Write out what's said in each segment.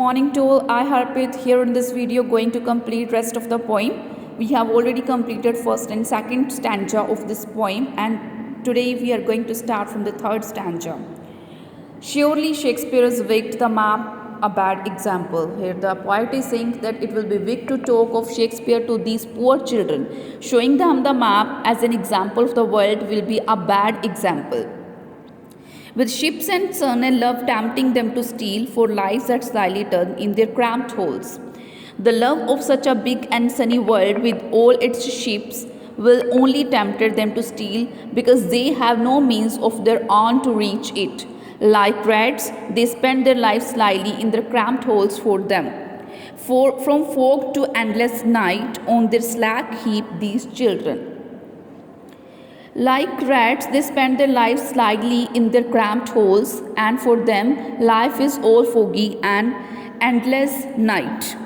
Morning to all, I Harpreet here in this video going to complete rest of the poem. We have already completed first and second stanza of this poem and today we are going to start from the third stanza. Surely Shakespeare has wicked the map a bad example. Here the poet is saying that it will be weak to talk of Shakespeare to these poor children. Showing them the map as an example of the world will be a bad example. With ships and sun and love tempting them to steal for lives that slyly turn in their cramped holes. The love of such a big and sunny world with all its ships will only tempt them to steal because they have no means of their own to reach it. Like rats, they spend their lives slyly in their cramped holes for them. From fog to endless night, on their slack heap, these children. Like rats, they spend their lives slyly in their cramped holes, and for them, life is all foggy and endless night.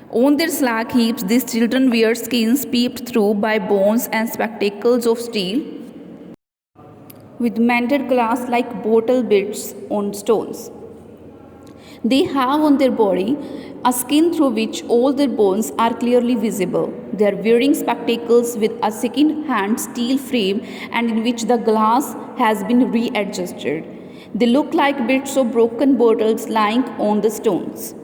On their slack heaps, these children wear skins peeped through by bones and spectacles of steel, with mended glass like bottle bits on stones. They have on their body a skin through which all their bones are clearly visible. They are wearing spectacles with a second-hand steel frame and in which the glass has been readjusted. They look like bits of broken bottles lying on the stones.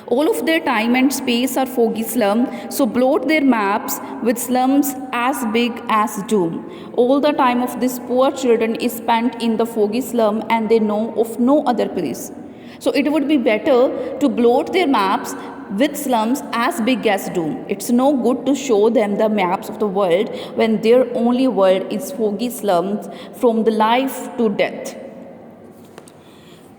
All of their time and space are foggy slum, so blot their maps with slums as big as doom. All the time of these poor children is spent in the foggy slum and they know of no other place. So it would be better to blot their maps with slums as big as doom. It's no good to show them the maps of the world when their only world is foggy slums from the life to death.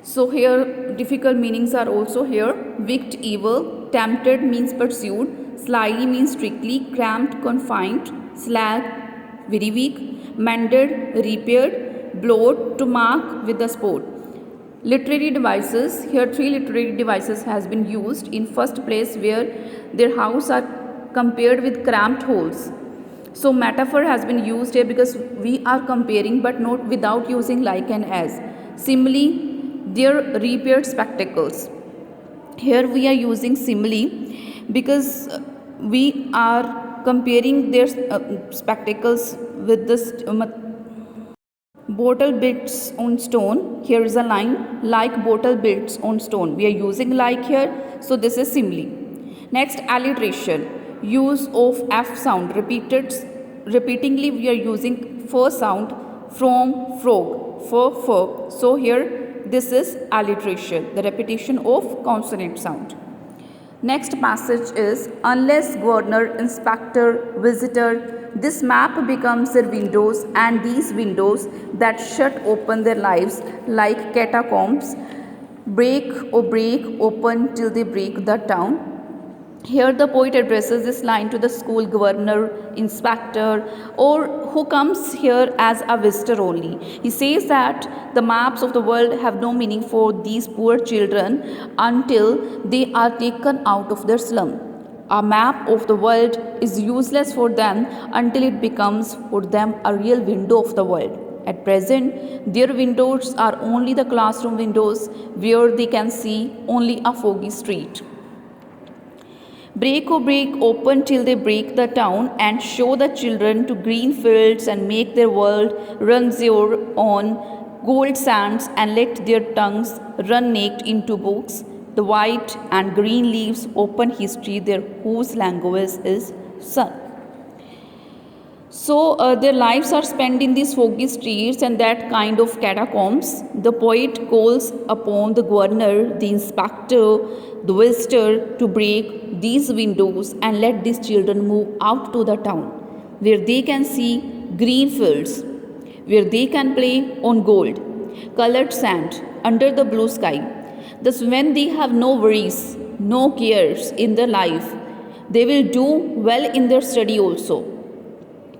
So here difficult meanings are also here. Wicked, evil, tempted means pursued, slyly means strictly, cramped, confined, slag, very weak, mended, repaired, blot, to mark with the spot. Literary devices, here three literary devices has been used. In first place where their house are compared with cramped holes. So metaphor has been used here because we are comparing but not without using like and as. Simile, their repaired spectacles. Here we are using simile because we are comparing their spectacles with this bottle bits on stone. Here is a line like bottle bits on stone. We are using like here, so this is simile. Next, alliteration, use of F sound repeatedly. We are using first sound from frog for. So here this is alliteration, the repetition of consonant sound. Next passage is unless governor, inspector, visitor, this map becomes their windows and these windows that shut open their lives like catacombs break open till they break the town. Here the poet addresses this line to the school governor, inspector, or who comes here as a visitor only. He says that the maps of the world have no meaning for these poor children until they are taken out of their slum. A map of the world is useless for them until it becomes for them a real window of the world. At present, their windows are only the classroom windows where they can see only a foggy street. Break open till they break the town and show the children to green fields and make their world run their on gold sands and let their tongues run naked into books. The white and green leaves open history there whose language is sun. So their lives are spent in these foggy streets and that kind of catacombs. The poet calls upon the governor, the inspector, the visitor to break these windows and let these children move out to the town where they can see green fields, where they can play on gold, colored sand under the blue sky. Thus when they have no worries, no cares in their life, they will do well in their study also.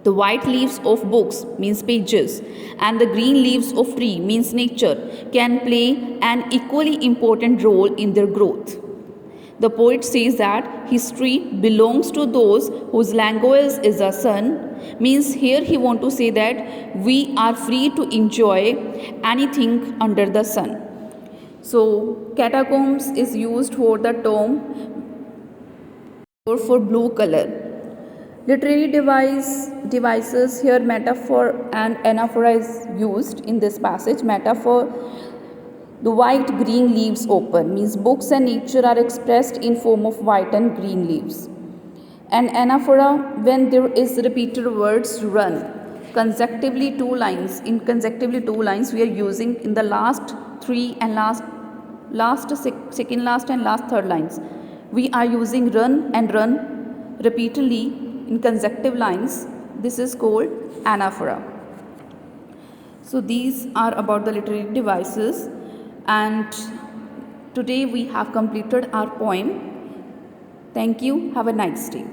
The white leaves of books means pages and the green leaves of tree means nature can play an equally important role in their growth. The poet says that history belongs to those whose language is the sun, means here he wants to say that we are free to enjoy anything under the sun. So catacombs is used for the tomb or for blue color. Literary devices, here metaphor and anaphora is used in this passage. Metaphor, the white green leaves open, means books and nature are expressed in form of white and green leaves. And anaphora, when there is repeated words run consecutively two lines, in consecutively two lines we are using in the last three and second last and last third lines, we are using run and run repeatedly in consecutive lines. This is called anaphora. So these are about the literary devices, and today we have completed our poem. Thank you. Have a nice day.